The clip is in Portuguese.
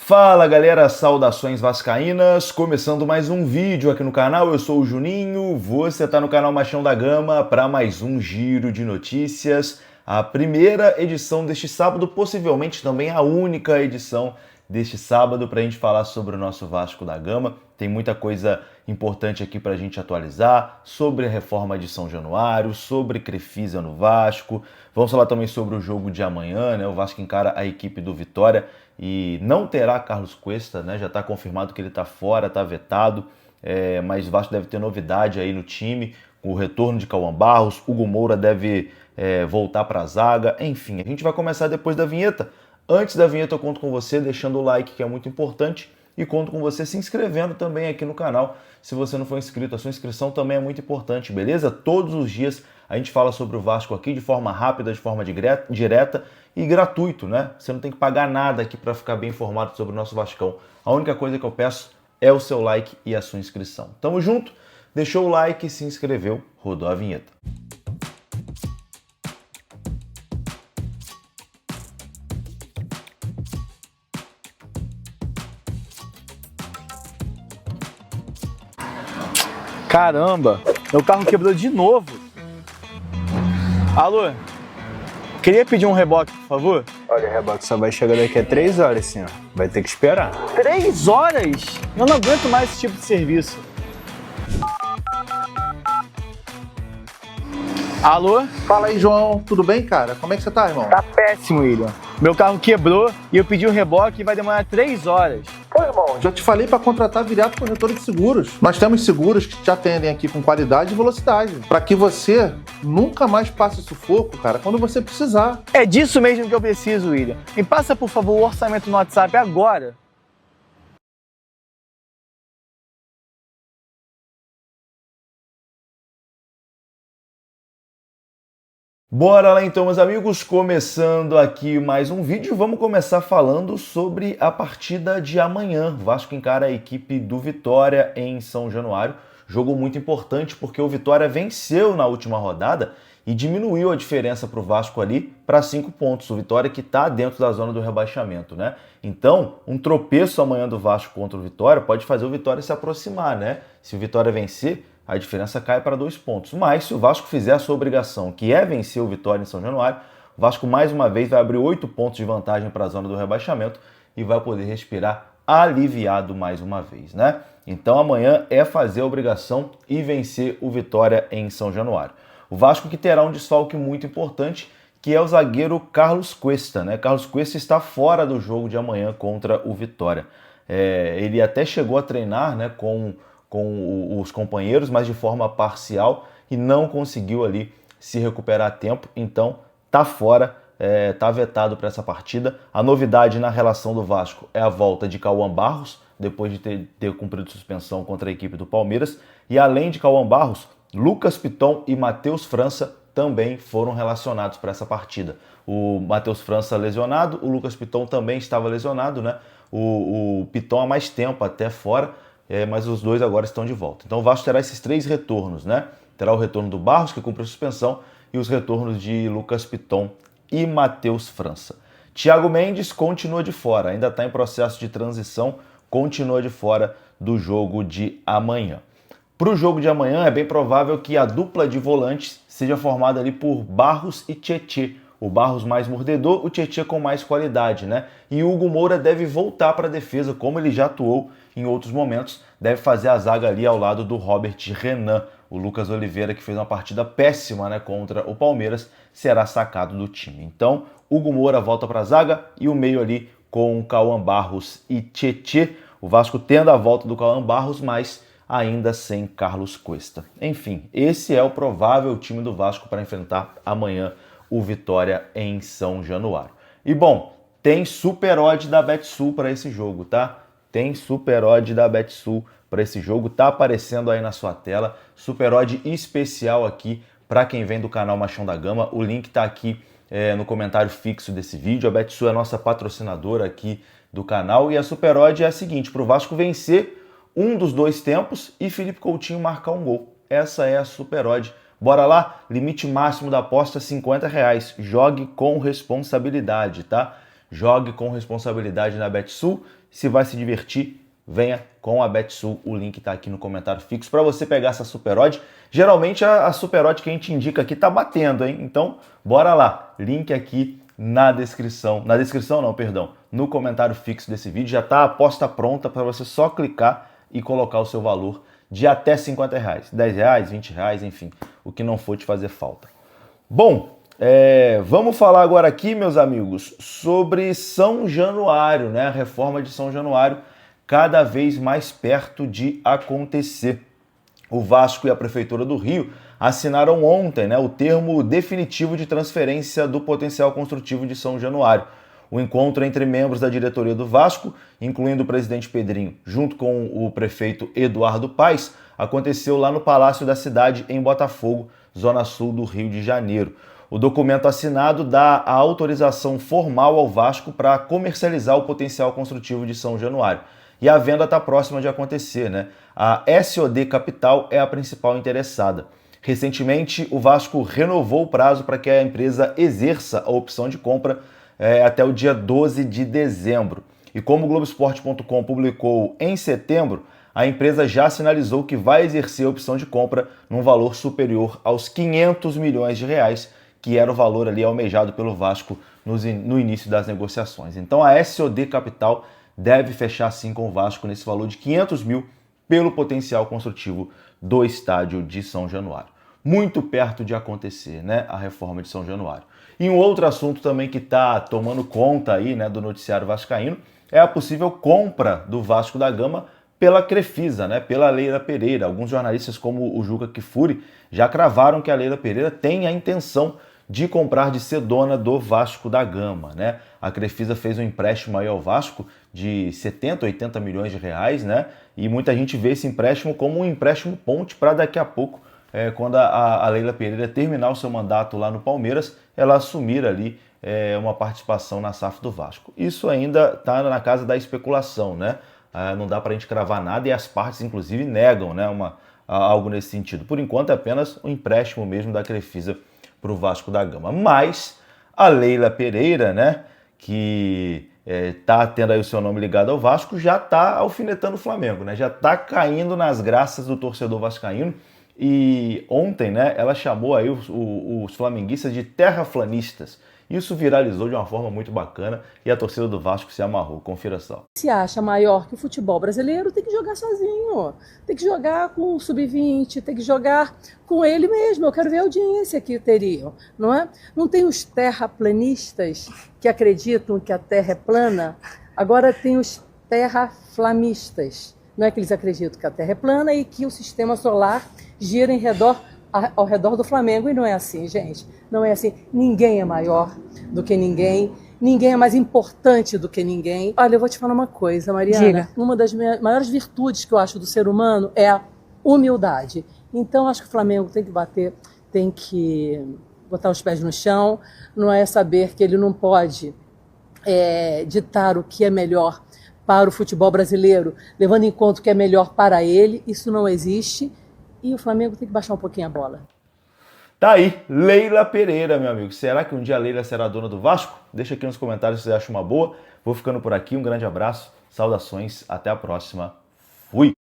Fala galera, saudações vascaínas, começando mais um vídeo aqui no canal, eu sou o Juninho, você está no canal Machão da Gama para mais um giro de notícias, a primeira edição deste sábado, possivelmente também a única edição deste sábado para a gente falar sobre o nosso Vasco da Gama. Tem muita coisa importante aqui para a gente atualizar, sobre a reforma de São Januário, sobre Crefisa no Vasco, vamos falar também sobre o jogo de amanhã, né? O Vasco encara a equipe do Vitória e não terá Carlos Cuesta, né? Já está confirmado que ele está fora, está vetado, mas o Vasco deve ter novidade aí no time, com o retorno de Cauã Barros, Hugo Moura deve voltar para a zaga, enfim, a gente vai começar depois da vinheta. Antes da vinheta eu conto com você deixando o like, que é muito importante, e conto com você se inscrevendo também aqui no canal, se você não for inscrito. A sua inscrição também é muito importante, beleza? Todos os dias a gente fala sobre o Vasco aqui de forma rápida, de forma direta e gratuito, né? Você não tem que pagar nada aqui para ficar bem informado sobre o nosso Vascão. A única coisa que eu peço é o seu like e a sua inscrição. Tamo junto? Deixou o like, se inscreveu, rodou a vinheta. Caramba, meu carro quebrou de novo. Alô, queria pedir um reboque, por favor? Olha, o reboque só vai chegar daqui a 3 horas, senhor. Vai ter que esperar. 3 horas? Eu não aguento mais esse tipo de serviço. Alô? Fala aí, João. Tudo bem, cara? Como é que você tá, irmão? Tá péssimo, William. Meu carro quebrou e eu pedi um reboque e vai demorar 3 horas. Pô, irmão, já te falei para contratar Viriato Corretora de Seguros. Nós temos seguros que te atendem aqui com qualidade e velocidade, para que você nunca mais passe sufoco, cara, quando você precisar. É disso mesmo que eu preciso, William. Me passa, por favor, o orçamento no WhatsApp agora. Bora lá então, meus amigos, começando aqui mais um vídeo. Vamos começar falando sobre a partida de amanhã. O Vasco encara a equipe do Vitória em São Januário. Jogo muito importante porque o Vitória venceu na última rodada e diminuiu a diferença para o Vasco ali para 5 pontos. O Vitória que está dentro da zona do rebaixamento, né? Então, um tropeço amanhã do Vasco contra o Vitória pode fazer o Vitória se aproximar, né? Se o Vitória vencer, a diferença cai para 2 pontos. Mas se o Vasco fizer a sua obrigação, que é vencer o Vitória em São Januário, o Vasco mais uma vez vai abrir 8 pontos de vantagem para a zona do rebaixamento e vai poder respirar aliviado mais uma vez, né? Então amanhã é fazer a obrigação e vencer o Vitória em São Januário. O Vasco que terá um desfalque muito importante, que é o zagueiro Carlos Cuesta, né? Carlos Cuesta está fora do jogo de amanhã contra o Vitória. Ele até chegou a treinar, né, com os companheiros, mas de forma parcial e não conseguiu ali se recuperar a tempo, então tá fora, tá vetado para essa partida. A novidade na relação do Vasco é a volta de Cauã Barros, depois de ter cumprido suspensão contra a equipe do Palmeiras, e além de Cauã Barros, Lucas Piton e Matheus França também foram relacionados para essa partida. O Matheus França lesionado, o Lucas Piton também estava lesionado, né? O Piton há mais tempo até fora, mas os dois agora estão de volta. Então o Vasco terá esses 3 retornos, né? Terá o retorno do Barros, que cumpre a suspensão, e os retornos de Lucas Piton e Matheus França. Thiago Mendes continua de fora, ainda está em processo de transição, continua de fora do jogo de amanhã. Para o jogo de amanhã é bem provável que a dupla de volantes seja formada ali por Barros e Tietê. O Barros mais mordedor, o Tietê com mais qualidade, né? E o Hugo Moura deve voltar para a defesa, como ele já atuou em outros momentos, deve fazer a zaga ali ao lado do Robert Renan. O Lucas Oliveira, que fez uma partida péssima, né, contra o Palmeiras, será sacado do time. Então, Hugo Moura volta para a zaga e o meio ali com Cauã Barros e Tietê. O Vasco tendo a volta do Cauã Barros, mas ainda sem Carlos Cuesta. Enfim, esse é o provável time do Vasco para enfrentar amanhã o Vitória em São Januário. E bom, tem super odd da Betsul para esse jogo, tá? Tem super odd da Betsul para esse jogo, tá aparecendo aí na sua tela. Super odd especial aqui para quem vem do canal Machão da Gama. O link tá aqui no comentário fixo desse vídeo. A Betsul é a nossa patrocinadora aqui do canal. E a super odd é a seguinte: para o Vasco vencer um dos 2 tempos e Felipe Coutinho marcar um gol. Essa é a super odd. Bora lá? Limite máximo da aposta R$50. Jogue com responsabilidade, tá? Jogue com responsabilidade na Betsul. Se vai se divertir, venha com a Betsul. O link está aqui no comentário fixo para você pegar essa super odd. Geralmente a super odd que a gente indica aqui tá batendo, hein? Então, bora lá. Link aqui na descrição. Na descrição não, perdão. No comentário fixo desse vídeo já tá a aposta pronta para você só clicar e colocar o seu valor de até R$50. R$10, R$20, enfim. O que não for te fazer falta. Bom, vamos falar agora aqui, meus amigos, sobre São Januário, né? A reforma de São Januário cada vez mais perto de acontecer. O Vasco e a Prefeitura do Rio assinaram ontem, né, o termo definitivo de transferência do potencial construtivo de São Januário. O encontro entre membros da diretoria do Vasco, incluindo o presidente Pedrinho, junto com o prefeito Eduardo Paes, aconteceu lá no Palácio da Cidade, em Botafogo, zona sul do Rio de Janeiro. O documento assinado dá a autorização formal ao Vasco para comercializar o potencial construtivo de São Januário. E a venda está próxima de acontecer, né? A SOD Capital é a principal interessada. Recentemente, o Vasco renovou o prazo para que a empresa exerça a opção de compra até o dia 12 de dezembro. E como o Globoesporte.com publicou em setembro, a empresa já sinalizou que vai exercer a opção de compra num valor superior aos R$500 milhões, que era o valor ali almejado pelo Vasco no início das negociações. Então a SOD Capital deve fechar sim com o Vasco nesse valor de 500 mil pelo potencial construtivo do estádio de São Januário. Muito perto de acontecer, né, a reforma de São Januário. E um outro assunto também que está tomando conta aí, né, do noticiário vascaíno é a possível compra do Vasco da Gama pela Crefisa, né, pela Leila Pereira. Alguns jornalistas como o Juca Kfouri já cravaram que a Leila Pereira tem a intenção de comprar, de ser dona do Vasco da Gama, né? A Crefisa fez um empréstimo aí ao Vasco de 70, 80 milhões de reais, né? E muita gente vê esse empréstimo como um empréstimo ponte para daqui a pouco, quando a Leila Pereira terminar o seu mandato lá no Palmeiras, ela assumir ali uma participação na SAF do Vasco. Isso ainda está na casa da especulação, né? Não dá para a gente cravar nada e as partes, inclusive, negam, né, algo nesse sentido. Por enquanto é apenas um empréstimo mesmo da Crefisa para o Vasco da Gama. Mas a Leila Pereira, né, que está tendo aí o seu nome ligado ao Vasco, já está alfinetando o Flamengo, né? Já está caindo nas graças do torcedor vascaíno. E ontem, né, ela chamou aí os flamenguistas de terraplanistas. Isso viralizou de uma forma muito bacana e a torcida do Vasco se amarrou. Confira só. Se acha maior que o futebol brasileiro, tem que jogar sozinho. Tem que jogar com o sub-20, tem que jogar com ele mesmo. Eu quero ver a audiência que teriam, não é? Não tem os terraplanistas que acreditam que a Terra é plana. Agora tem os terraflamistas. Não é que eles acreditam que a Terra é plana e que o sistema solar gira ao redor do Flamengo, e não é assim, gente. Não é assim. Ninguém é maior do que ninguém. Ninguém é mais importante do que ninguém. Olha, eu vou te falar uma coisa, Mariana. Diga. Uma das maiores virtudes que eu acho do ser humano é a humildade. Então, acho que o Flamengo tem que botar os pés no chão. Não é saber que ele não pode ditar o que é melhor para o futebol brasileiro, levando em conta o que é melhor para ele. Isso não existe. E o Flamengo tem que baixar um pouquinho a bola. Tá aí, Leila Pereira, meu amigo. Será que um dia a Leila será dona do Vasco? Deixa aqui nos comentários se você acha uma boa. Vou ficando por aqui, um grande abraço, saudações, até a próxima. Fui!